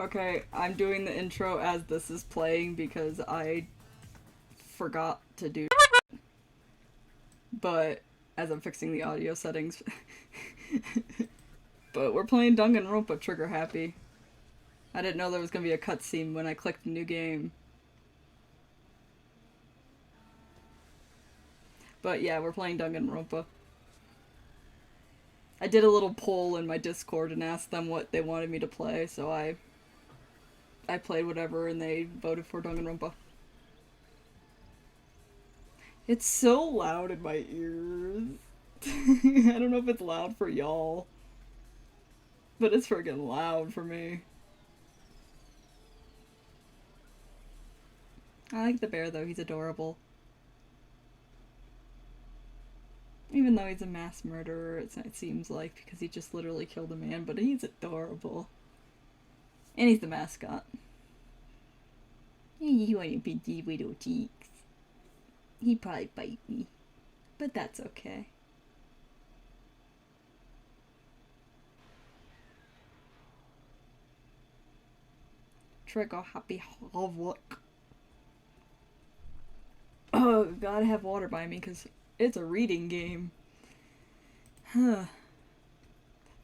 Okay, I'm doing the intro as this is playing because I forgot to do but as I'm fixing the audio settings. But we're playing Danganronpa trigger happy. I didn't know there was gonna be a cutscene when I clicked new game. But yeah, we're playing Danganronpa. I did a little poll in my Discord and asked them what they wanted me to play, so I played whatever and they voted for Danganronpa. It's so loud in my ears. I don't know if it's loud for y'all, but it's friggin' loud for me. I like the bear though, he's adorable. Even though he's a mass murderer, it seems like, because he just literally killed a man, but he's adorable. And he's the mascot. You want to be the little cheeks. He'd probably bite me, but that's okay. Trigger happy Havoc. Oh, gotta have water by me because it's a reading game. Huh.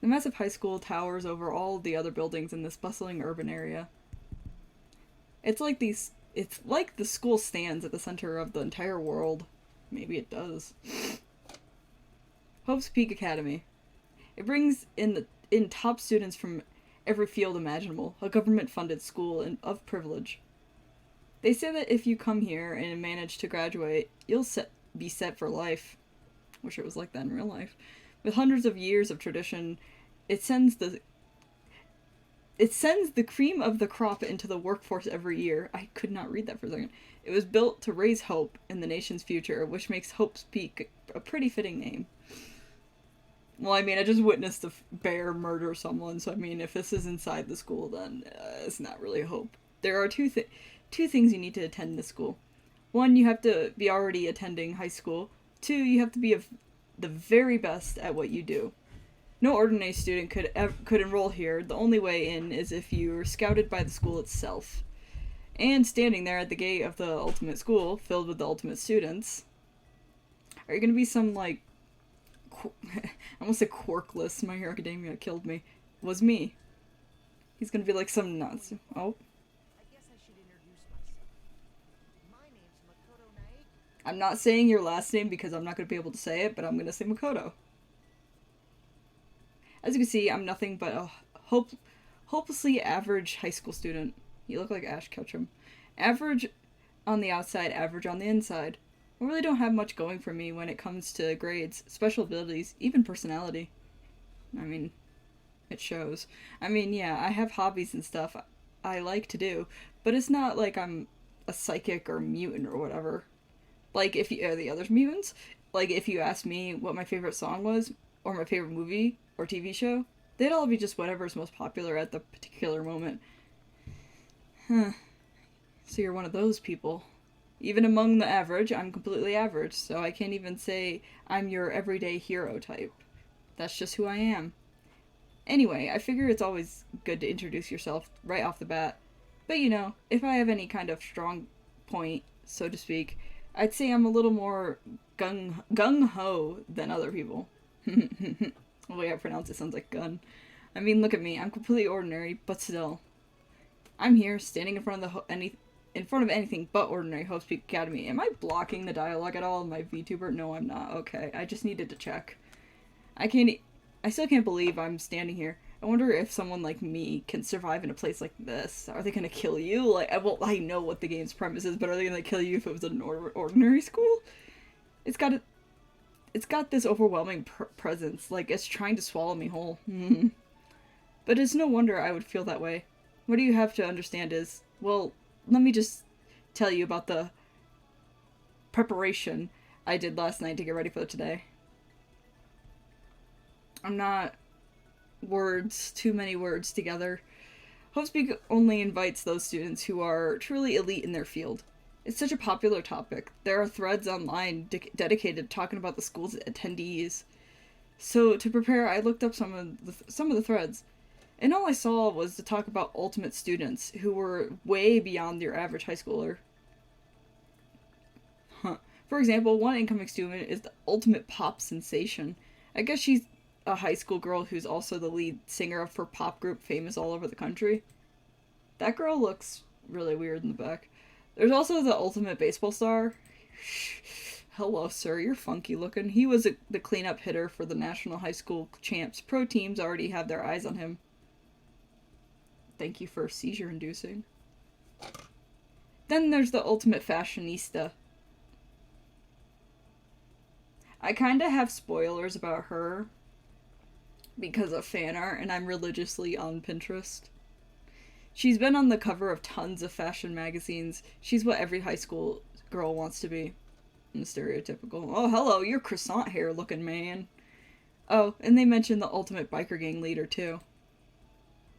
The massive high school towers over all the other buildings in this bustling urban area. It's like the school stands at the center of the entire world. Maybe it does. Hope's Peak Academy. It brings in top students from every field imaginable, a government-funded school of privilege. They say that if you come here and manage to graduate, you'll be set for life. Wish it was like that in real life. With hundreds of years of tradition, it sends the cream of the crop into the workforce every year. I could not read that for a second. It was built to raise hope in the nation's future, which makes Hope's Peak a pretty fitting name. Well, I mean, I just witnessed a bear murder someone, so I mean, if this is inside the school, then it's not really hope. There are two things you need to attend in this school. One, you have to be already attending high school. Two, you have to be the very best at what you do. No ordinary student could enroll here. The only way in is if you're scouted by the school itself. And standing there at the gate of the ultimate school, filled with the ultimate students, are you gonna be some, like, I almost said quirkless, My Hero Academia killed me, was me. He's gonna be like some nuts. Oh. I'm not saying your last name because I'm not gonna be able to say it, but I'm gonna say Makoto. As you can see, I'm nothing but a hopelessly average high school student. You look like Ash Ketchum. Average on the outside, average on the inside. I really don't have much going for me when it comes to grades, special abilities, even personality. I mean, it shows. I mean, yeah, I have hobbies and stuff I like to do, but it's not like I'm a psychic or mutant or whatever. Like, if you are the others mutants, like, if you asked me what my favorite song was, or my favorite movie or TV show, they'd all be just whatever's most popular at the particular moment. Huh. So you're one of those people. Even among the average, I'm completely average, so I can't even say I'm your everyday hero type. That's just who I am. Anyway, I figure it's always good to introduce yourself right off the bat. But you know, if I have any kind of strong point, so to speak, I'd say I'm a little more gung-ho than other people. The way I pronounce it sounds like gun. I mean, look at me. I'm completely ordinary, but still. I'm here, standing in front of anything but ordinary Hope's Peak Academy. Am I blocking the dialogue at all in my VTuber? No, I'm not. Okay, I just needed to check. I still can't believe I'm standing here. I wonder if someone like me can survive in a place like this. Are they gonna kill you? Like, well, I know what the game's premise is, but are they gonna kill you if it was an ordinary school? It's got this overwhelming presence, like it's trying to swallow me whole. But it's no wonder I would feel that way. What you have to understand is, well, let me just tell you about the preparation I did last night to get ready for today. I'm not too many words together. Hope's Peak only invites those students who are truly elite in their field. It's such a popular topic. There are threads online dedicated to talking about the school's attendees. So to prepare, I looked up some of the threads. And all I saw was to talk about ultimate students who were way beyond your average high schooler. Huh. For example, one incoming student is the ultimate pop sensation. I guess she's a high school girl who's also the lead singer of her pop group famous all over the country. That girl looks really weird in the back. There's also the ultimate baseball star. Hello, sir, you're funky looking. He was the cleanup hitter for the National High School Champs. Pro teams already have their eyes on him. Thank you for seizure inducing. Then there's the ultimate fashionista. I kinda have spoilers about her because of fan art, and I'm religiously on Pinterest. She's been on the cover of tons of fashion magazines. She's what every high school girl wants to be. The stereotypical, oh hello, you're croissant hair looking man. Oh, and they mentioned the ultimate biker gang leader too.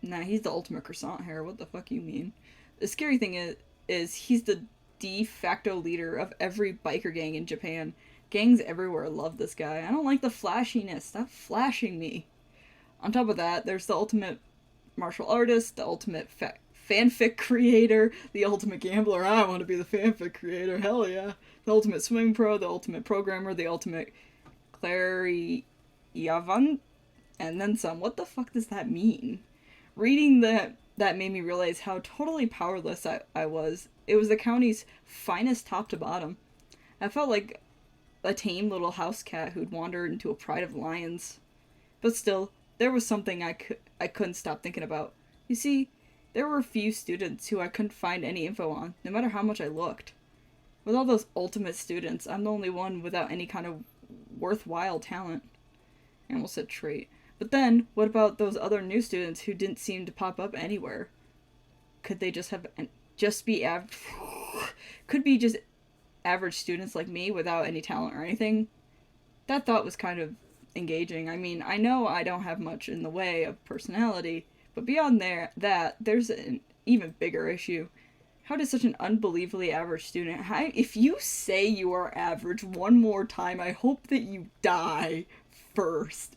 Nah, he's the ultimate croissant hair, what the fuck you mean? The scary thing is he's the de facto leader of every biker gang in Japan. Gangs everywhere love this guy. I don't like the flashiness, stop flashing me. On top of that, there's the ultimate martial artist, the ultimate fanfic creator, the ultimate gambler. I want to be the fanfic creator, hell yeah. The ultimate swimming pro, the ultimate programmer, the ultimate clairvoyant, and then some. What the fuck does that mean? Reading that made me realize how totally powerless I was. It was the county's finest top to bottom. I felt like a tame little house cat who'd wandered into a pride of lions. But still, there was something I couldn't stop thinking about. You see, there were a few students who I couldn't find any info on, no matter how much I looked. With all those ultimate students, I'm the only one without any kind of worthwhile talent. I almost said trait. But then, what about those other new students who didn't seem to pop up anywhere? Could they just be could be just average students like me without any talent or anything? That thought was kind of engaging. I mean, I know I don't have much in the way of personality, but beyond there's an even bigger issue. How does such an unbelievably average student... if you say you are average one more time, I hope that you die first.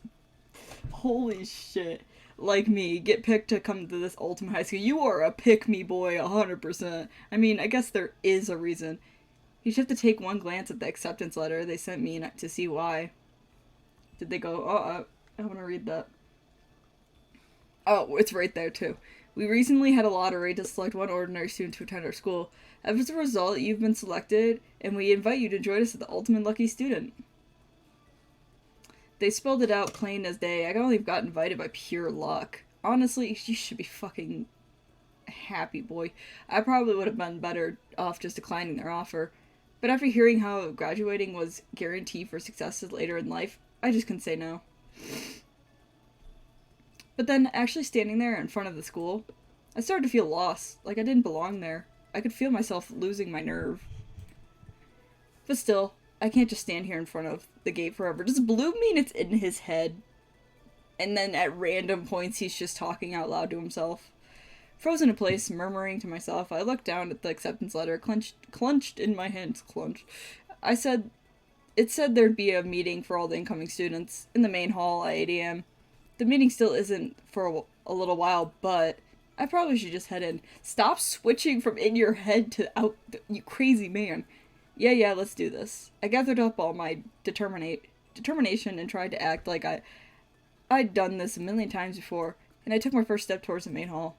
Holy shit. Like me, get picked to come to this ultimate high school. You are a pick-me boy, 100%. I mean, I guess there is a reason. You just have to take one glance at the acceptance letter they sent me to see why. Did they go, I want to read that. Oh, it's right there, too. We recently had a lottery to select one ordinary student to attend our school. As a result, you've been selected, and we invite you to join us as the ultimate lucky student. They spelled it out plain as day. I only got invited by pure luck. Honestly, you should be fucking happy, boy. I probably would have been better off just declining their offer. But after hearing how graduating was guaranteed for successes later in life, I just couldn't say no. But then, actually standing there in front of the school, I started to feel lost, like I didn't belong there. I could feel myself losing my nerve. But still, I can't just stand here in front of the gate forever. Does blue mean it's in his head? And then at random points he's just talking out loud to himself. Frozen in place, murmuring to myself, I looked down at the acceptance letter, clenched in my hands, It said there'd be a meeting for all the incoming students in the main hall at 8 a.m. The meeting still isn't for a little while, but I probably should just head in. Stop switching from in your head to out, you crazy man. Yeah, let's do this. I gathered up all my determination and tried to act like I'd done this a million times before, and I took my first step towards the main hall.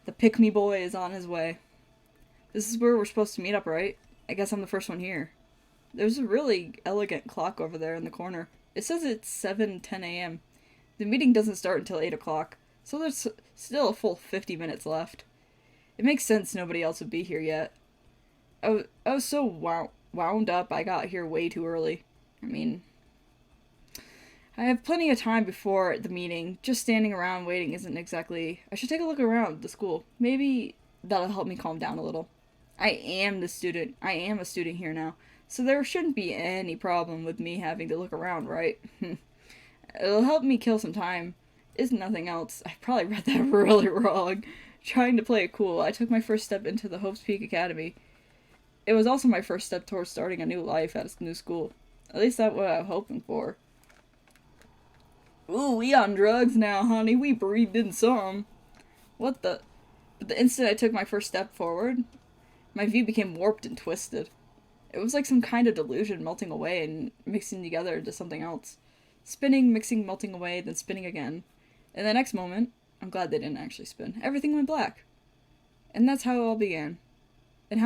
The pick-me boy is on his way. This is where we're supposed to meet up, right? I guess I'm the first one here. There's a really elegant clock over there in the corner. It says it's 7:10 a.m. The meeting doesn't start until 8 o'clock, so there's still a full 50 minutes left. It makes sense nobody else would be here yet. I was so wound up I got here way too early. I mean, I have plenty of time before the meeting. Just standing around waiting isn't exactly... I should take a look around the school. Maybe that'll help me calm down a little. I am a student here now, so there shouldn't be any problem with me having to look around, right? It'll help me kill some time. Is nothing else. I probably read that really wrong. Trying to play it cool, I took my first step into the Hopes Peak Academy. It was also my first step towards starting a new life at a new school. At least that's what I was hoping for. Ooh, we on drugs now, honey. We breathed in some. What the? But the instant I took my first step forward, my view became warped and twisted. It was like some kind of delusion melting away and mixing together into something else. Spinning, mixing, melting away, then spinning again. In the next moment, I'm glad they didn't actually spin. Everything went black. And that's how it all began. And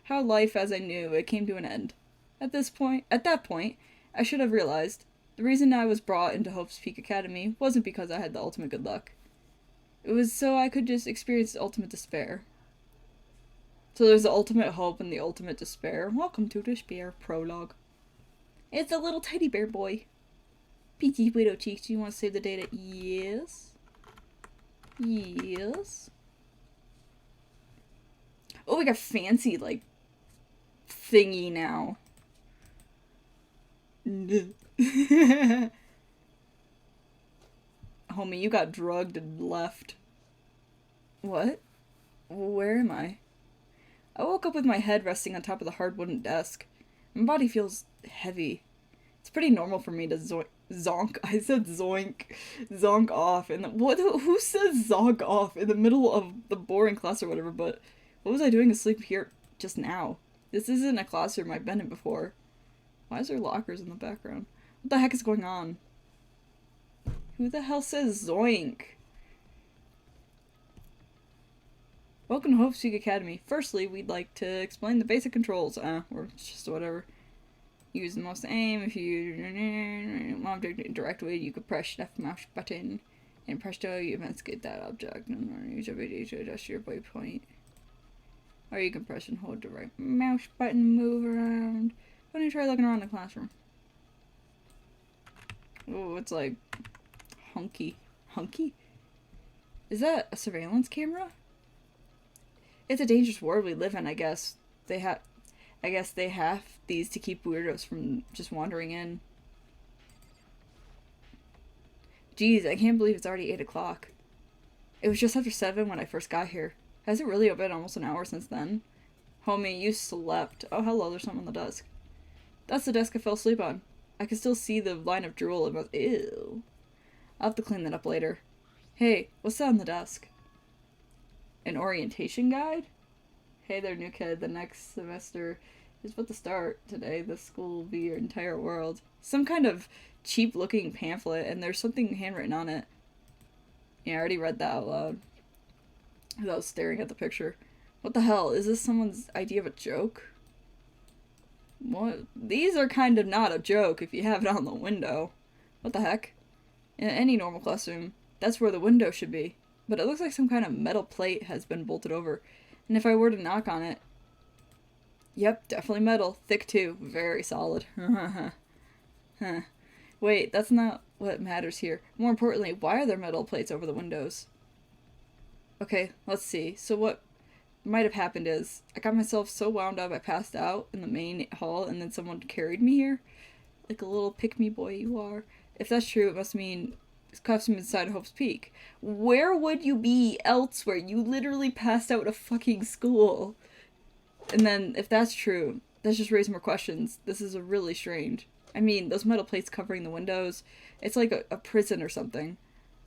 how life as I knew it came to an end. At that point, I should have realized the reason I was brought into Hope's Peak Academy wasn't because I had the ultimate good luck. It was so I could just experience the ultimate despair. So there's the ultimate hope and the ultimate despair. Welcome to Despair Prologue. It's a little teddy bear boy. Peachy Widow Cheeks, do you want to save the data? Yes. Yes. Oh, we got fancy, like, thingy now. Homie, you got drugged and left. What? Where am I? I woke up with my head resting on top of the hard wooden desk. My body feels heavy. It's pretty normal for me to zonk. I said zoink. Zonk off. And what? Who says zonk off in the middle of the boring class or whatever? But what was I doing asleep here just now? This isn't a classroom I've been in before. Why is there lockers in the background? What the heck is going on? Who the hell says zoink? Welcome to Hope's Peak Academy. Firstly, we'd like to explain the basic controls. Or just whatever. Use the mouse to aim. If you object directly, you could press left mouse button and press to investigate that object. And use a video to adjust your waypoint. Or you can press and hold the right mouse button, move around. Why don't you try looking around the classroom? Oh, it's like hunky. Hunky? Is that a surveillance camera? It's a dangerous world we live in, I guess. They have these to keep weirdos from just wandering in. Geez, I can't believe it's already 8 o'clock. It was just after 7 when I first got here. Has it really been almost an hour since then? Homie, you slept. Oh, hello, there's something on the desk. That's the desk I fell asleep on. I can still see the line of drool. Ew. I'll have to clean that up later. Hey, what's that on the desk? An orientation guide? Hey there, new kid. The next semester is about to start today. This school will be your entire world. Some kind of cheap-looking pamphlet, and there's something handwritten on it. Yeah, I already read that out loud. As I was staring at the picture. What the hell? Is this someone's idea of a joke? What? These are kind of not a joke if you have it on the window. What the heck? In any normal classroom, that's where the window should be. But it looks like some kind of metal plate has been bolted over. And if I were to knock on it... Yep, definitely metal. Thick too. Very solid. Huh. Wait, that's not what matters here. More importantly, why are there metal plates over the windows? Okay, let's see. So what might have happened is, I got myself so wound up I passed out in the main hall and then someone carried me here. Like a little pick-me boy you are. If that's true, it must mean it's costume inside Hope's Peak. Where would you be elsewhere? You literally passed out of fucking school. And then, if that's true, that just raises more questions. This is really strange. I mean, those metal plates covering the windows, it's like a prison or something.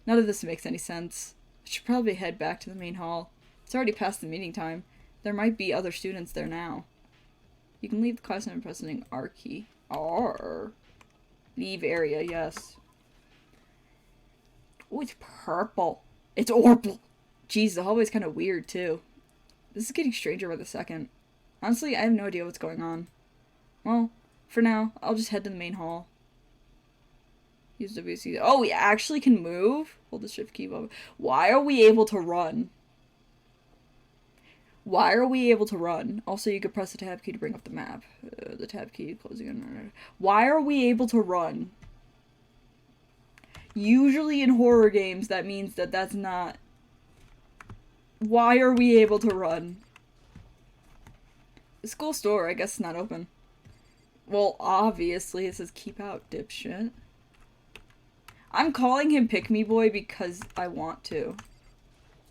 None of this makes any sense. I should probably head back to the main hall. It's already past the meeting time. There might be other students there now. You can leave the classroom by pressing R key. R. Leave area, yes. Oh, it's purple. It's orpal. Jeez, the hallway's kind of weird, too. This is getting stranger by the second. Honestly, I have no idea what's going on. Well, for now, I'll just head to the main hall. Use WC. Oh, we actually can move? Hold the shift key. Why are we able to run? Why are we able to run? Also, you could press the tab key to bring up the map. The tab key, closing it. Why are we able to run? Usually in horror games, that means that that's not... Why are we able to run? The school store, I guess, is not open. Well, obviously, it says keep out, dipshit. I'm calling him Pick Me Boy because I want to.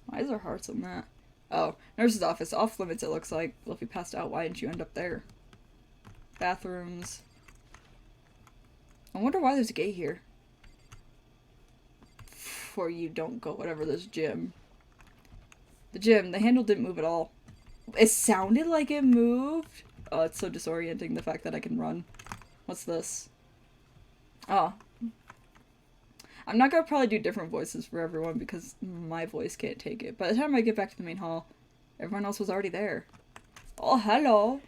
Why is there hearts on that? Oh, nurse's office. Off limits, it looks like. Well, if you passed out, why didn't you end up there? Bathrooms. I wonder why there's a gate here. before you don't go whatever this gym. The gym, the handle didn't move at all. It sounded like it moved. Oh, it's so disorienting, the fact that I can run. What's this? Oh. I'm not gonna probably do different voices for everyone because my voice can't take it. By the time I get back to the main hall, everyone else was already there. Oh, hello.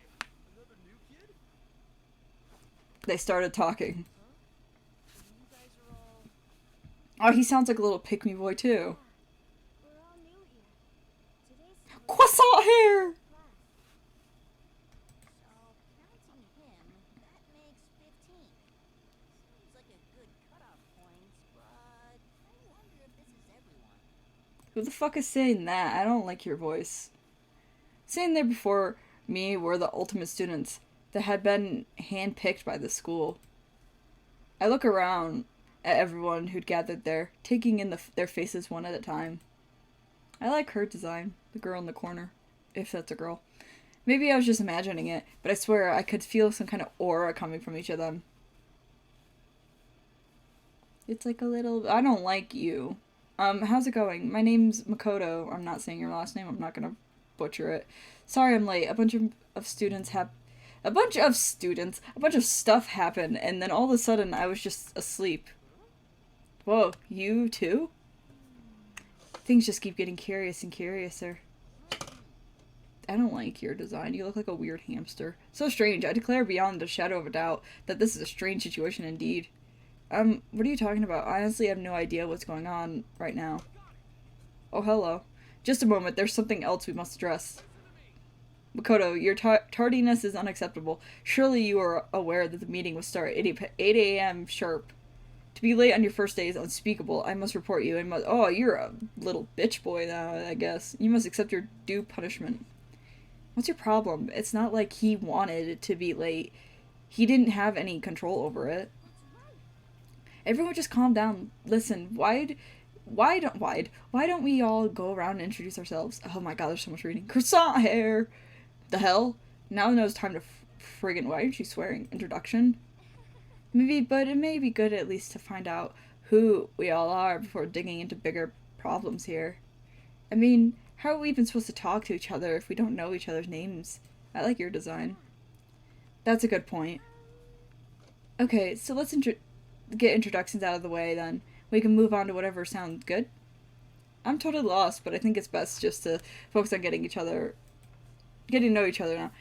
They started talking. Oh, he sounds like a little pick-me boy too. Croissant hair! Who the fuck is saying that? I don't like your voice. Sitting there before me were the ultimate students that had been handpicked by the school. I look around at everyone who'd gathered there, taking in their faces one at a time. I like her design, the girl in the corner, if that's a girl. Maybe I was just imagining it, but I swear I could feel some kind of aura coming from each of them. It's like a little... I don't like you. How's it going? My name's Makoto. I'm not saying your last name. I'm not gonna butcher it. Sorry I'm late. A bunch of stuff happened, and then all of a sudden I was just asleep. Whoa, you too? Things just keep getting curious and curiouser. I don't like your design. You look like a weird hamster. So strange. I declare beyond the shadow of a doubt that this is a strange situation indeed. What are you talking about? I honestly have no idea what's going on right now. Oh, hello. Just a moment. There's something else we must address. Makoto, your tardiness is unacceptable. Surely you are aware that the meeting will start at 8 a.m. sharp. To be late on your first day is unspeakable. I must report you and must... Oh, you're a little bitch boy now, I guess. You must accept your due punishment. What's your problem? It's not like he wanted to be late. He didn't have any control over it. Everyone just calm down. Listen, why don't we all go around and introduce ourselves? Oh my god, there's so much reading. Croissant hair! The hell? Now it's time to friggin'... Why aren't you swearing? Introduction? Maybe, but it may be good at least to find out who we all are before digging into bigger problems here. I mean, how are we even supposed to talk to each other if we don't know each other's names? I like your design. That's a good point. Okay, so let's get introductions out of the way then. We can move on to whatever sounds good. I'm totally lost, but I think it's best just to focus on getting to know each other now.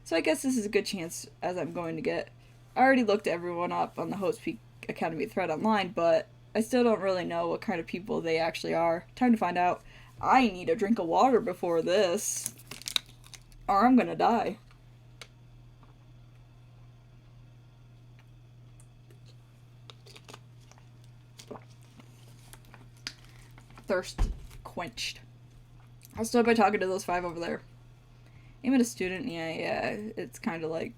So I guess this is a good chance as I'm going to get... I already looked everyone up on the Host Peak Academy thread online, but I still don't really know what kind of people they actually are. Time to find out. I need a drink of water before this, or I'm gonna die. Thirst quenched. I'll start by talking to those 5 over there. Aim at a student? Yeah, it's kind of like,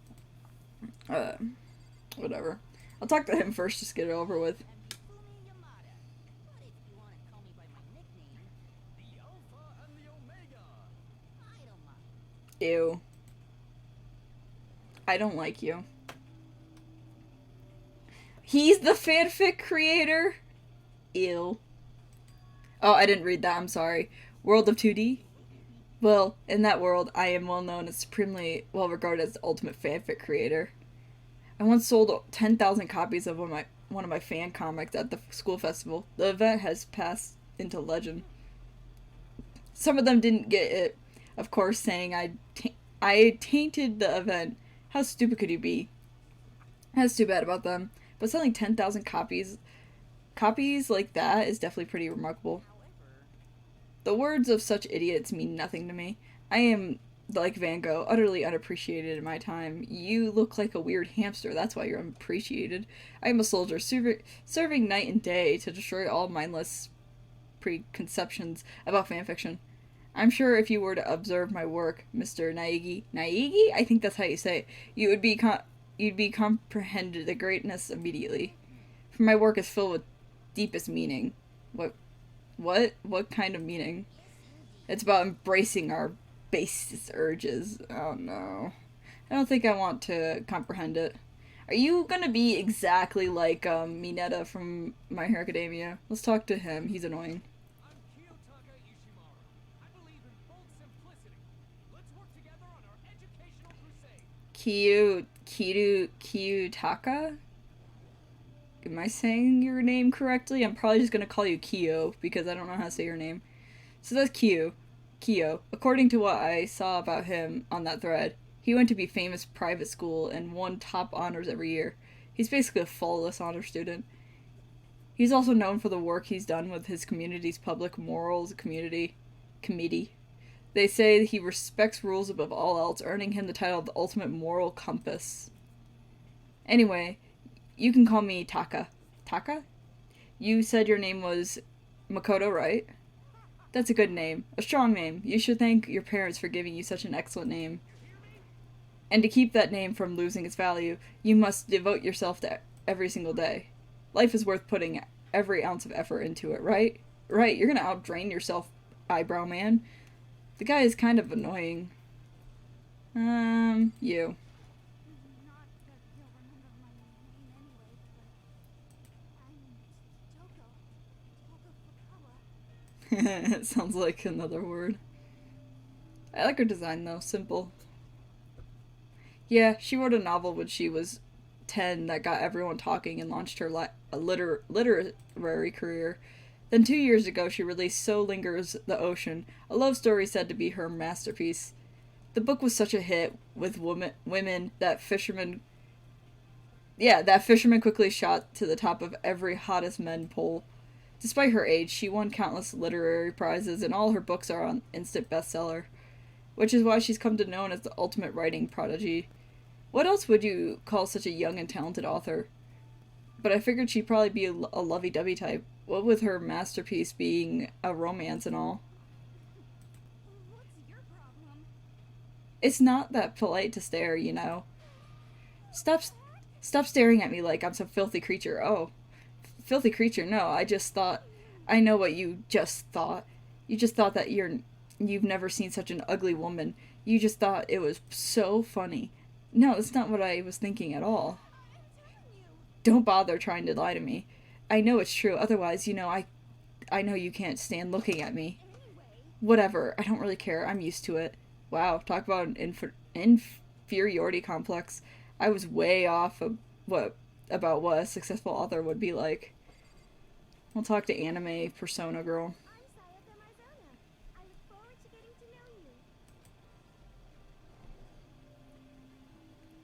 whatever. I'll talk to him first, just get it over with. Ew. I don't like you. He's the fanfic creator? Ew. Oh, I didn't read that, I'm sorry. World of 2D? Well, in that world, I am well known as supremely well regarded as the ultimate fanfic creator. I once sold 10,000 copies of one of my fan comics at the school festival. The event has passed into legend. Some of them didn't get it, of course, saying I tainted the event. How stupid could you be? That's too bad about them. But selling 10,000 copies like that is definitely pretty remarkable. The words of such idiots mean nothing to me. I am, like Van Gogh, utterly unappreciated in my time. You look like a weird hamster, that's why you're unappreciated. I am a soldier, serving night and day to destroy all mindless preconceptions about fanfiction. I'm sure if you were to observe my work, Mr. Naegi, I think that's how you say it, you'd be comprehended the greatness immediately. For my work is filled with deepest meaning. What kind of meaning? It's about embracing our basest urges. Oh no. I don't think I want to comprehend it. Are you gonna be exactly like Mineta from My Hero Academia? Let's talk to him. He's annoying. Kiyutaka? Am I saying your name correctly? I'm probably just gonna call you Kyo because I don't know how to say your name. So that's Kyo. According to what I saw about him on that thread, he went to be famous private school and won top honors every year. He's basically a flawless honor student. He's also known for the work he's done with his community's public morals committee. They say he respects rules above all else, earning him the title of the ultimate moral compass. Anyway, you can call me Taka. Taka? You said your name was Makoto, right? That's a good name. A strong name. You should thank your parents for giving you such an excellent name. And to keep that name from losing its value, you must devote yourself to every single day. Life is worth putting every ounce of effort into it, right? Right, you're gonna outdrain yourself, eyebrow man. The guy is kind of annoying. You. It sounds like another word. I like her design though, simple. Yeah, she wrote a novel when she was 10 that got everyone talking and launched her literary career. Then 2 years ago, she released So Lingers the Ocean, a love story said to be her masterpiece. The book was such a hit with women that fishermen quickly shot to the top of every hottest men poll. Despite her age, she won countless literary prizes, and all her books are on instant bestseller, which is why she's come to be known as the ultimate writing prodigy. What else would you call such a young and talented author? But I figured she'd probably be a lovey-dovey type, what with her masterpiece being a romance and all. What's your problem? It's not that polite to stare, you know. Stop, stop staring at me like I'm some filthy creature. Oh, filthy creature, no, I just thought, I know what you just thought. You just thought that you've never seen such an ugly woman. You just thought it was so funny. No, that's not what I was thinking at all. Don't bother trying to lie to me. I know it's true, otherwise, I know you can't stand looking at me. Whatever, I don't really care, I'm used to it. Wow, talk about an inferiority complex. I was way off of about what a successful author would be like. We'll talk to anime persona girl. I'm Sayaka Marzano. I look forward to getting to know you.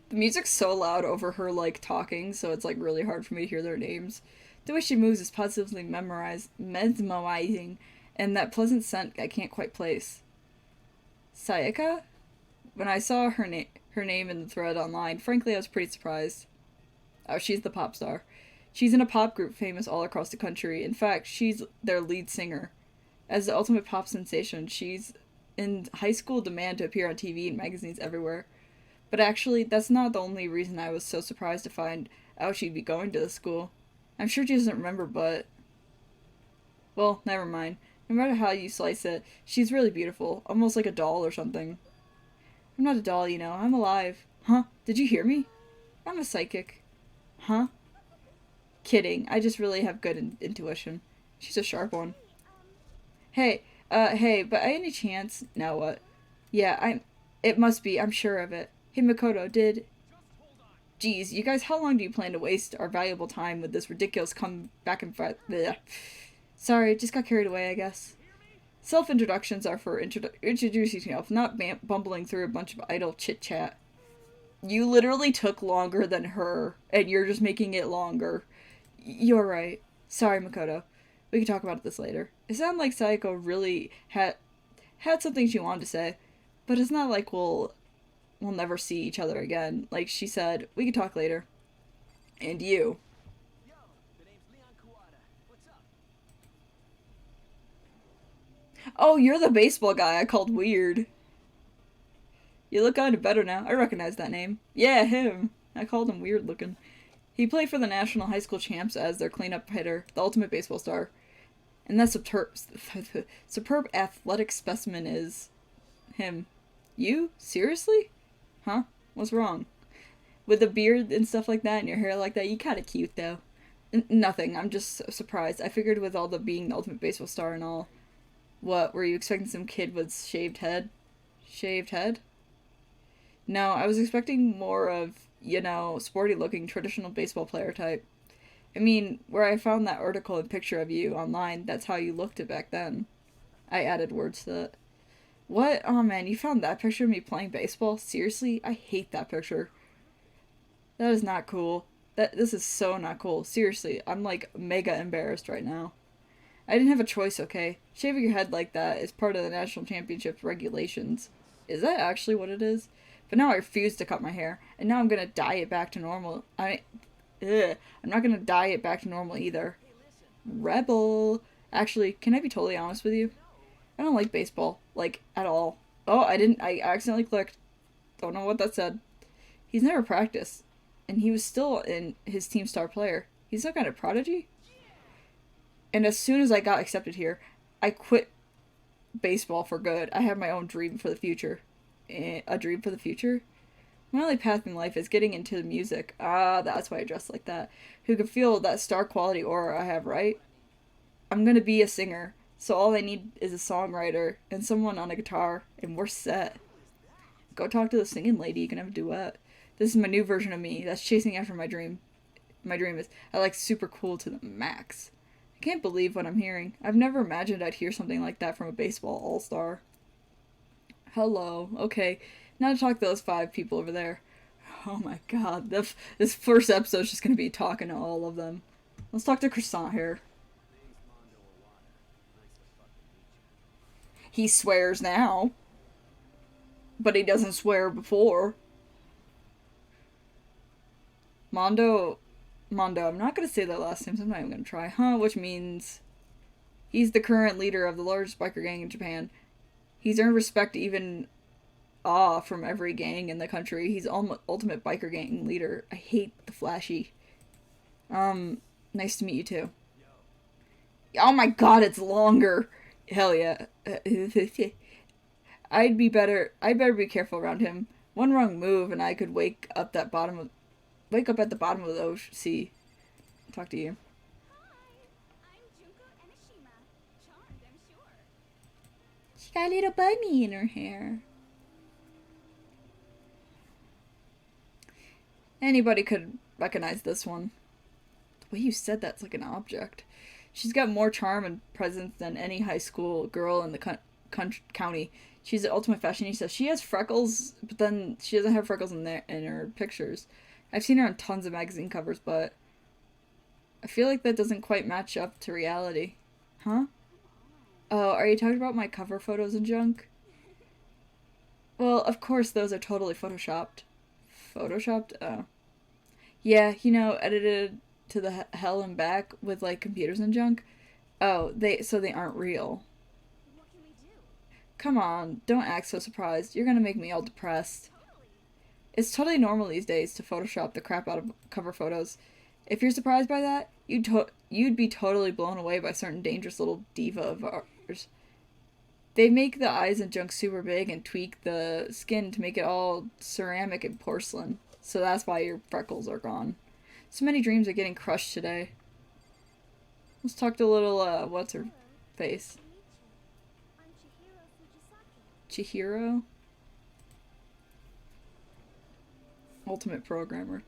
The music's so loud over her, like, talking, so it's, like, really hard for me to hear their names. The way she moves is positively mesmerizing, and that pleasant scent I can't quite place. Sayaka? When I saw her name in the thread online, frankly, I was pretty surprised. Oh, she's the pop star. She's in a pop group famous all across the country. In fact, she's their lead singer. As the ultimate pop sensation, she's in high school demand to appear on TV and magazines everywhere. But actually, that's not the only reason I was so surprised to find out she'd be going to the school. I'm sure she doesn't remember, but... Well, never mind. No matter how you slice it, she's really beautiful. Almost like a doll or something. I'm not a doll, you know. I'm alive. Huh? Did you hear me? I'm a psychic. Huh? Kidding. I just really have good intuition. She's a sharp one. Hey, but any chance... Now what? Yeah, it must be. I'm sure of it. Hey, Makoto, Geez, you guys, how long do you plan to waste our valuable time with this ridiculous come back and forth? Blech. Sorry, just got carried away, I guess. Self-introductions are for introducing yourself, not bumbling through a bunch of idle chit-chat. You literally took longer than her, and you're just making it longer. You're right. Sorry, Makoto. We can talk about this later. It sounded like Sayako really had something she wanted to say, but it's not like we'll never see each other again. Like she said, we can talk later. And you. Yo, the name's Leon Kawada. What's up? Oh, you're the baseball guy I called weird. You look kind of better now. I recognize that name. Yeah, him. I called him weird looking. He played for the National High School Champs as their cleanup hitter, the ultimate baseball star. And that superb athletic specimen is him. You? Seriously? Huh? What's wrong? With a beard and stuff like that and your hair like that, you kind of cute though. Nothing. I'm just so surprised. I figured with all the being the ultimate baseball star and all. What, were you expecting some kid with shaved head? Shaved head? No, I was expecting more of, sporty looking traditional baseball player type. I mean, where I found that article and picture of you online, that's how you looked it back then. I added words to that. What? Oh man, you found that picture of me playing baseball? Seriously? I hate that picture. That is not cool. This is so not cool. Seriously, I'm like mega embarrassed right now. I didn't have a choice, okay? Shaving your head like that is part of the national championship's regulations. Is that actually what it is? But now I refuse to cut my hair, and now I'm gonna dye it back to normal. I'm not gonna dye it back to normal either. Rebel. Actually, can I be totally honest with you? I don't like baseball, like, at all. Oh, I accidentally clicked. Don't know what that said. He's never practiced, and he was still in his team star player. He's some kind of prodigy? And as soon as I got accepted here, I quit baseball for good. I have my own dream for the future. A dream for the future? My only path in life is getting into the music. Ah, that's why I dress like that. Who can feel that star quality aura I have, right? I'm gonna be a singer, so all I need is a songwriter and someone on a guitar, and we're set. Go talk to the singing lady, you can have a duet. This is my new version of me that's chasing after my dream. My dream is I like super cool to the max. I can't believe what I'm hearing. I've never imagined I'd hear something like that from a baseball all-star. Hello. Okay, now to talk to those 5 people over there. Oh my god, this first episode's just gonna be talking to all of them. Let's talk to Croissant here. He swears now. But he doesn't swear before. Mondo, I'm not gonna say that last name, so I'm not even gonna try. Which means he's the current leader of the largest biker gang in Japan. He's earned respect, even awe, from every gang in the country. He's ultimate biker gang leader. I hate the flashy. Nice to meet you too. Oh my god, it's longer. Hell yeah. I'd better be careful around him. One wrong move and I could wake up at the bottom of the ocean sea. Talk to you. She got a little bunny in her hair. Anybody could recognize this one. The way you said that's like an object. She's got more charm and presence than any high school girl in the county. She's the ultimate fashionista. She has freckles, but then she doesn't have freckles in her pictures. I've seen her on tons of magazine covers, but I feel like that doesn't quite match up to reality. Huh? Oh, are you talking about my cover photos and junk? Well, of course those are totally photoshopped. Photoshopped? Oh. Yeah, edited to the hell and back with, like, computers and junk. Oh, so they aren't real. What can we do? Come on, don't act so surprised. You're gonna make me all depressed. It's totally normal these days to Photoshop the crap out of cover photos. If you're surprised by that, you'd be totally blown away by certain dangerous little diva of ours. They make the eyes and junk super big and tweak the skin to make it all ceramic and porcelain. So that's why your freckles are gone. So many dreams are getting crushed today. Let's talk to little, what's her face? I'm Chihiro Fujisaki. Chihiro? Ultimate programmer.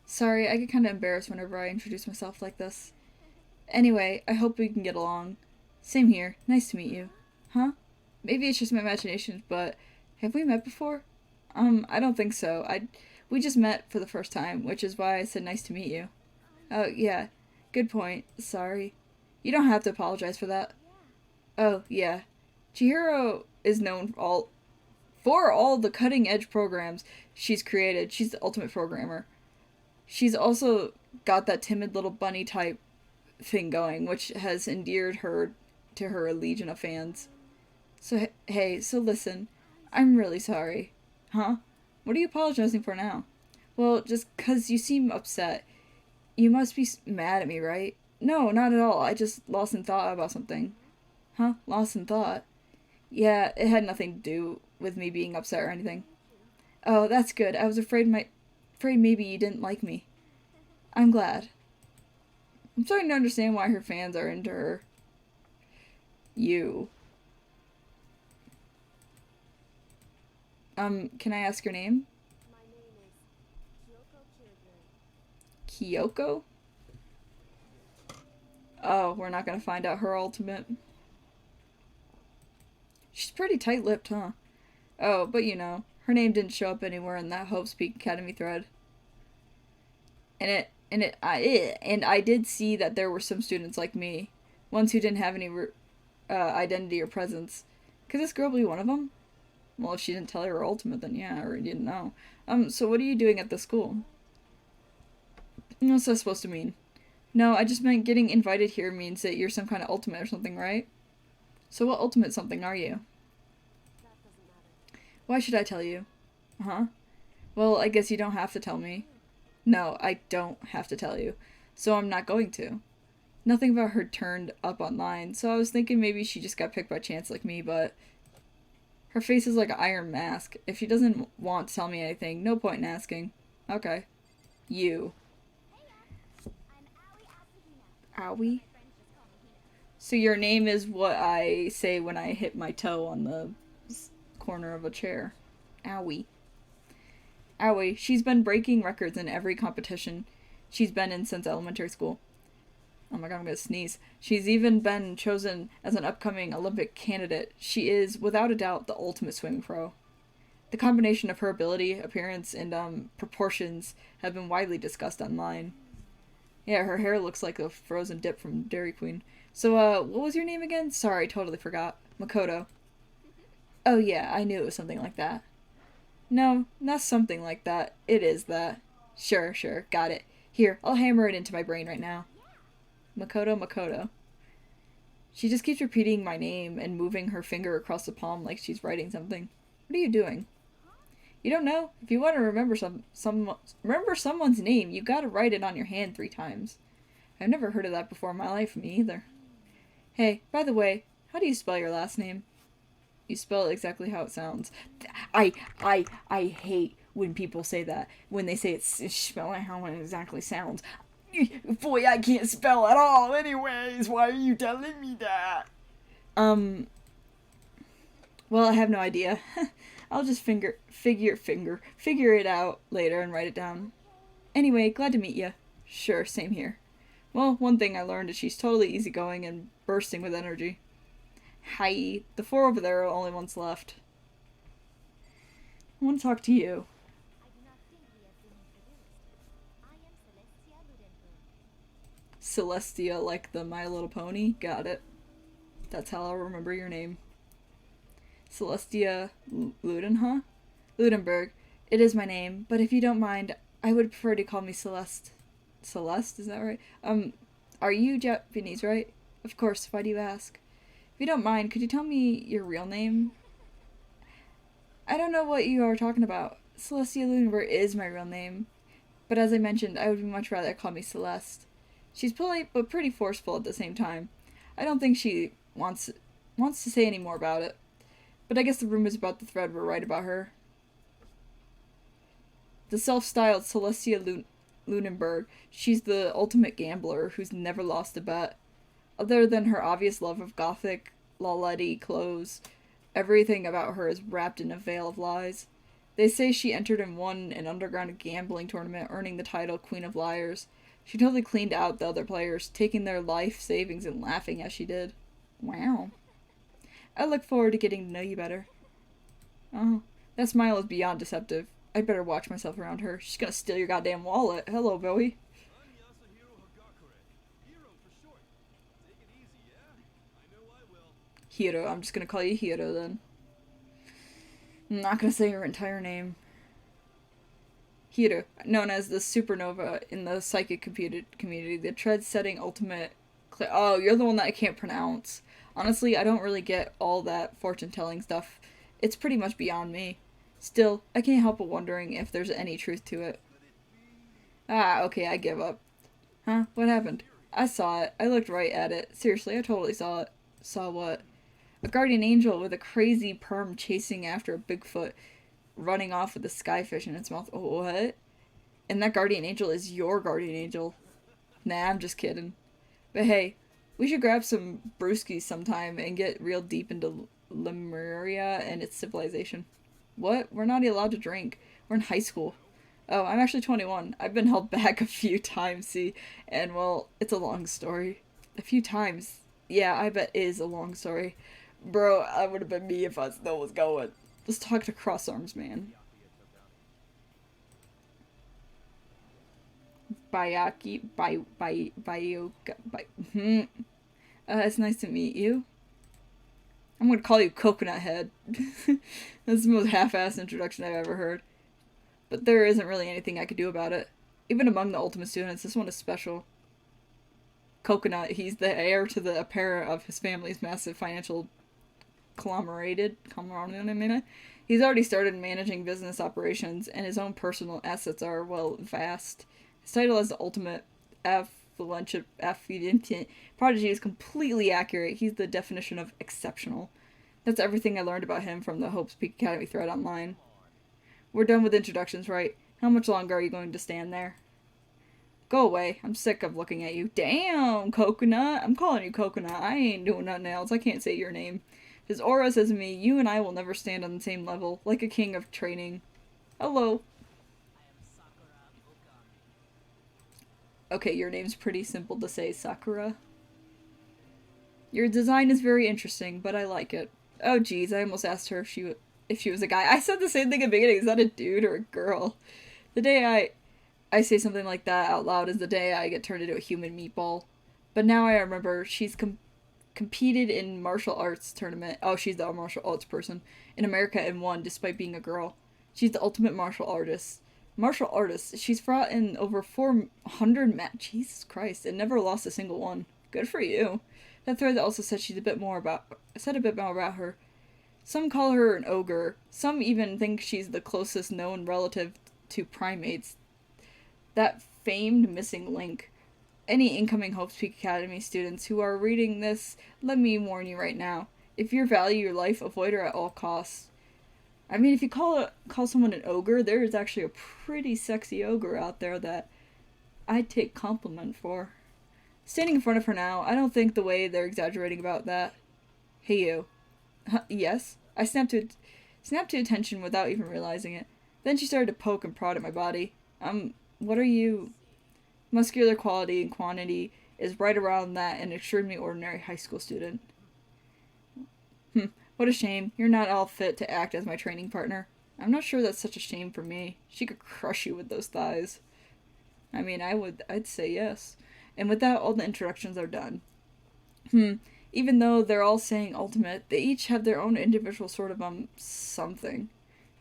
Sorry, I get kind of embarrassed whenever I introduce myself like this. Anyway, I hope we can get along. Same here. Nice to meet you. Huh? Maybe it's just my imagination, but have we met before? I don't think so. We just met for the first time, which is why I said nice to meet you. Oh, yeah. Good point. Sorry. You don't have to apologize for that. Oh, yeah. Chihiro is known for all the cutting-edge programs she's created. She's the ultimate programmer. She's also got that timid little bunny type thing going, which has endeared her to her legion of fans. So, hey, listen. I'm really sorry. Huh? What are you apologizing for now? Well, just 'cause you seem upset. You must be mad at me, right? No, not at all. I just lost in thought about something. Huh? Lost in thought? Yeah, it had nothing to do with me being upset or anything. Oh, that's good. I was afraid maybe you didn't like me. I'm glad. I'm starting to understand why her fans are into her. You. Can I ask your name? My name is Kyoko Kirigiri. Kyoko? Oh, we're not gonna find out her ultimate. She's pretty tight-lipped, huh? Oh, but you know, her name didn't show up anywhere in that Hope's Peak Academy thread. And I did see that there were some students like me, ones who didn't have any identity or presence. Could this girl be one of them? Well, if she didn't tell her ultimate, then yeah, or didn't know. So what are you doing at the school? What's that supposed to mean? No, I just meant getting invited here means that you're some kind of ultimate or something, right? So what ultimate something are you? That doesn't matter. Why should I tell you? Huh? Well, I guess you don't have to tell me. No, I don't have to tell you. So I'm not going to. Nothing about her turned up online, so I was thinking maybe she just got picked by chance like me, but her face is like an iron mask. If she doesn't want to tell me anything, no point in asking. Okay. You. I'm Aoi Asahina. Owie? My friends just call me Hina. So your name is what I say when I hit my toe on the corner of a chair. Owie. Owie. She's been breaking records in every competition she's been in since elementary school. Oh my god, I'm gonna sneeze. She's even been chosen as an upcoming Olympic candidate. She is, without a doubt, the ultimate swimming pro. The combination of her ability, appearance, and proportions have been widely discussed online. Yeah, her hair looks like a frozen dip from Dairy Queen. So, what was your name again? Sorry, totally forgot. Makoto. Oh yeah, I knew it was something like that. No, not something like that. It is that. Sure, got it. Here, I'll hammer it into my brain right now. Makoto. She just keeps repeating my name and moving her finger across the palm like she's writing something. What are you doing? You don't know? If you want to remember remember someone's name, you gotta write it on your hand 3 times. I've never heard of that before in my life, me either. Hey, by the way, how do you spell your last name? You spell it exactly how it sounds. I hate when people say that. When they say it's spelling how it exactly sounds. Boy, I can't spell at all anyways. Why are you telling me that? Well, I have no idea. I'll just figure it out later and write it down. Anyway, glad to meet you. Sure, same here. Well, one thing I learned is she's totally easygoing and bursting with energy. Hi. The 4 over there are the only ones left. I want to talk to you. I do not think we have been introduced. I am Celestia Ludenberg. Celestia, like the My Little Pony? Got it. That's how I'll remember your name. Celestia huh? Ludenberg. It is my name, but if you don't mind, I would prefer to call me Celeste. Celeste, is that right? Are you Japanese, right? Of course, why do you ask? If you don't mind, could you tell me your real name? I don't know what you are talking about. Celestia Ludenberg is my real name. But as I mentioned, I would much rather call me Celeste. She's polite, but pretty forceful at the same time. I don't think she wants to say any more about it. But I guess the rumors about the thread were right about her. The self-styled Celestia Lunenburg, she's the ultimate gambler who's never lost a bet. Other than her obvious love of gothic, lolletti clothes, everything about her is wrapped in a veil of lies. They say she entered and won an underground gambling tournament, earning the title Queen of Liars. She totally cleaned out the other players, taking their life savings and laughing as she did. Wow. I look forward to getting to know you better. Oh, that smile is beyond deceptive. I'd better watch myself around her. She's gonna steal your goddamn wallet. Hello, Bowie. I'm Yasuhiro Hagakure. Hero for short. Take it easy, yeah? I know I will. Hiro. I'm just gonna call you Hiro then. I'm not gonna say her entire name. Hiro, known as the supernova in the psychic community, the trend-setting ultimate. Oh, you're the one that I can't pronounce. Honestly, I don't really get all that fortune-telling stuff. It's pretty much beyond me. Still, I can't help but wondering if there's any truth to it. Ah, okay, I give up. Huh? What happened? I saw it. I looked right at it. Seriously, I totally saw it. Saw what? A guardian angel with a crazy perm chasing after a Bigfoot. running off with a skyfish in its mouth. Oh, what? And that guardian angel is your guardian angel. Nah, I'm just kidding. But hey, we should grab some brewskis sometime and get real deep into Lemuria and its civilization. What? We're not allowed to drink. We're in high school. Oh, I'm actually 21. I've been held back a few times, see? And, well, it's a long story. A few times. Yeah, I bet it is a long story. Bro, I would have been me if I still was going. Let's talk to Cross Arms Man. Bayaki, it's nice to meet you. I'm gonna call you Coconut Head. That's the most half-assed introduction I've ever heard. But there isn't really anything I could do about it. Even among the Ultimate students, this one is special. Coconut, he's the heir to the apparent of his family's massive financial conglomerate. He's already started managing business operations, and his own personal assets are, well, vast. His title as the Ultimate Affluent Prodigy is completely accurate. He's the definition of exceptional. That's everything I learned about him from the Hope's Peak Academy thread online. We're done with introductions, right? How much longer are you going to stand there? Go away. I'm sick of looking at you. Damn, Coconut. I'm calling you Coconut. I ain't doing nothing else. I can't say your name. His aura says to me, you and I will never stand on the same level, like a king of training. Hello. Okay, your name's pretty simple to say, Sakura. Your design is very interesting, but I like it. Oh geez, I almost asked her if she was a guy. I said the same thing at the beginning. Is that a dude or a girl? The day I say something like that out loud is the day I get turned into a human meatball. But now I remember she's competed in martial arts tournament. Oh, she's the martial arts person in America and won despite being a girl. She's the ultimate martial artist. She's fought in over 400 matches. Jesus Christ, and never lost a single one. Good for you. That thread also said a bit more about her. Some call her an ogre. Some even think she's the closest known relative to primates. That famed missing link. Any incoming Hope's Peak Academy students who are reading this, let me warn you right now. If you value your life, avoid her at all costs. I mean, if you call someone an ogre, there is actually a pretty sexy ogre out there that I'd take compliment for. Standing in front of her now, I don't think the way they're exaggerating about that. Hey you. Yes? I snapped to attention without even realizing it. Then she started to poke and prod at my body. What are you? Muscular quality and quantity is right around that an extremely ordinary high school student. What a shame. You're not all fit to act as my training partner. I'm not sure that's such a shame for me. She could crush you with those thighs. I mean, I'd say yes. And with that, all the introductions are done. Even though they're all saying ultimate, they each have their own individual sort of, something.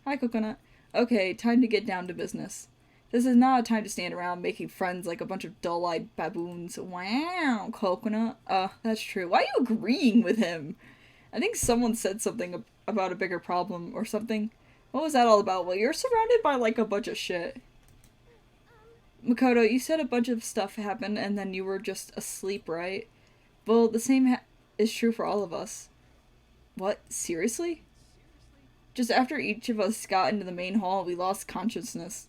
Hi, Coconut. Okay, time to get down to business. This is not a time to stand around making friends like a bunch of dull-eyed baboons. Wow, Coconut. That's true. Why are you agreeing with him? I think someone said something about a bigger problem or something. What was that all about? Well, you're surrounded by, like, a bunch of shit. Makoto, you said a bunch of stuff happened and then you were just asleep, right? Well, the same is true for all of us. What? Seriously? Just after each of us got into the main hall, we lost consciousness.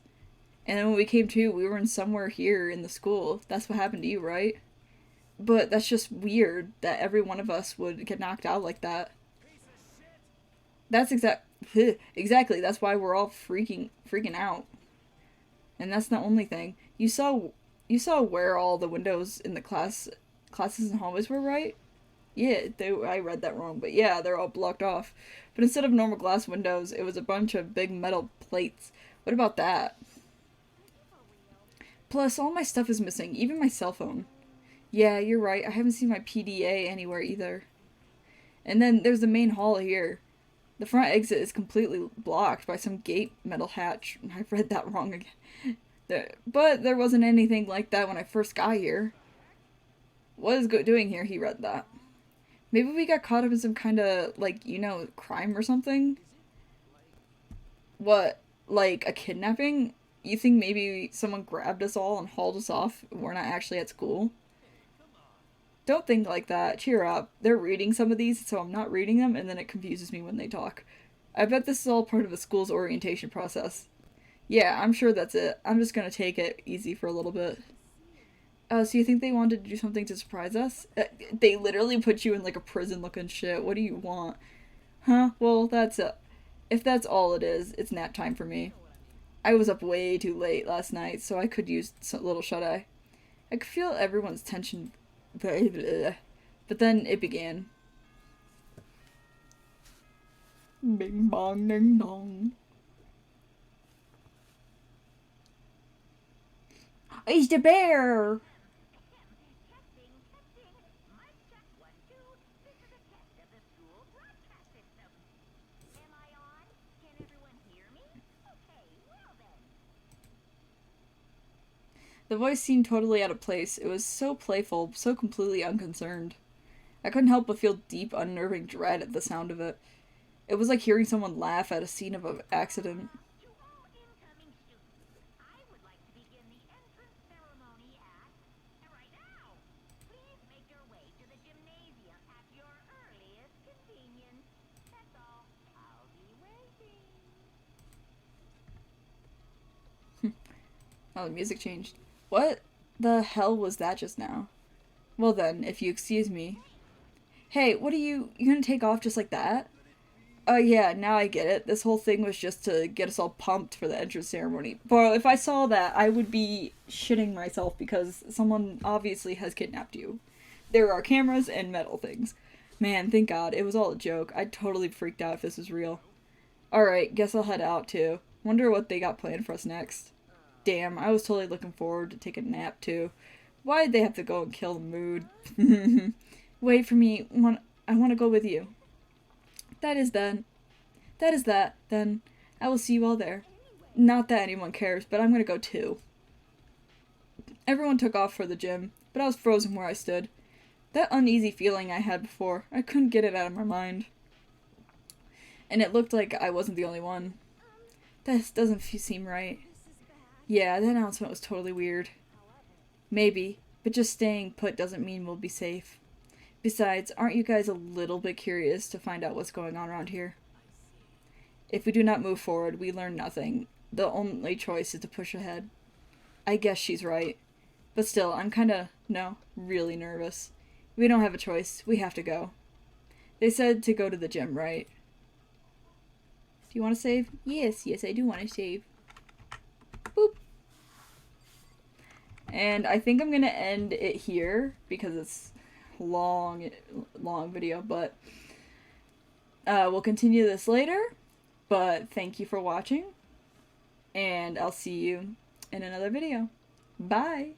And then when we came to, we were in somewhere here in the school. That's what happened to you, right? But that's just weird that every one of us would get knocked out like that. That's exactly. That's why we're all freaking out. And that's the only thing. You saw where all the windows in the classes and hallways were, right? Yeah, I read that wrong, but yeah, they're all blocked off. But instead of normal glass windows, it was a bunch of big metal plates. What about that? Plus, all my stuff is missing, even my cell phone. Yeah, you're right. I haven't seen my PDA anywhere either. And then there's the main hall here. The front exit is completely blocked by some gate metal hatch. I read that wrong again. But there wasn't anything like that when I first got here. What is doing here? He read that. Maybe we got caught up in some kind of, like, crime or something? What? Like a kidnapping? You think maybe someone grabbed us all and hauled us off? We're not actually at school? Don't think like that. Cheer up. They're reading some of these, so I'm not reading them, and then it confuses me when they talk. I bet this is all part of the school's orientation process. Yeah, I'm sure that's it. I'm just gonna take it easy for a little bit. So you think they wanted to do something to surprise us? They literally put you in like a prison looking shit. What do you want? Huh? Well, that's it. If that's all it is, it's nap time for me. I was up way too late last night, so I could use a little shut-eye. I could feel everyone's tension. But then it began. Bing bong ding dong. It's the bear! Testing, testing. Mic check 1, 2. This is a test of the school broadcast system. Am I on? Can everyone hear me? Okay, well then. The voice seemed totally out of place. It was so playful, so completely unconcerned. I couldn't help but feel deep, unnerving dread at the sound of it. It was like hearing someone laugh at a scene of an accident. To all incoming students, I would like to begin the entrance ceremony right now. Please make your way to the gymnasium at your earliest convenience. That's all. I'll be waiting. Oh, the music changed. What the hell was that just now? Well then, if you excuse me. Hey, what are you gonna take off just like that? Oh yeah, now I get it. This whole thing was just to get us all pumped for the entrance ceremony. Bro, if I saw that, I would be shitting myself because someone obviously has kidnapped you. There are cameras and metal things. Man, thank God, it was all a joke. I'd totally freaked out if this was real. Alright, guess I'll head out too. Wonder what they got planned for us next. Damn, I was totally looking forward to taking a nap too. Why'd they have to go and kill the mood? Wait for me. I want to go with you. That is that. Then I will see you all there. Not that anyone cares, but I'm gonna go too. Everyone took off for the gym, but I was frozen where I stood. That uneasy feeling I had before, I couldn't get it out of my mind. And it looked like I wasn't the only one. This doesn't seem right. Yeah, that announcement was totally weird. Maybe, but just staying put doesn't mean we'll be safe. Besides, aren't you guys a little bit curious to find out what's going on around here? If we do not move forward, we learn nothing. The only choice is to push ahead. I guess she's right. But still, I'm really nervous. We don't have a choice. We have to go. They said to go to the gym, right? Do you want to save? Yes, I do want to save. Boop. And I think I'm gonna end it here because it's long video, but we'll continue this later. But thank you for watching, and I'll see you in another video. Bye!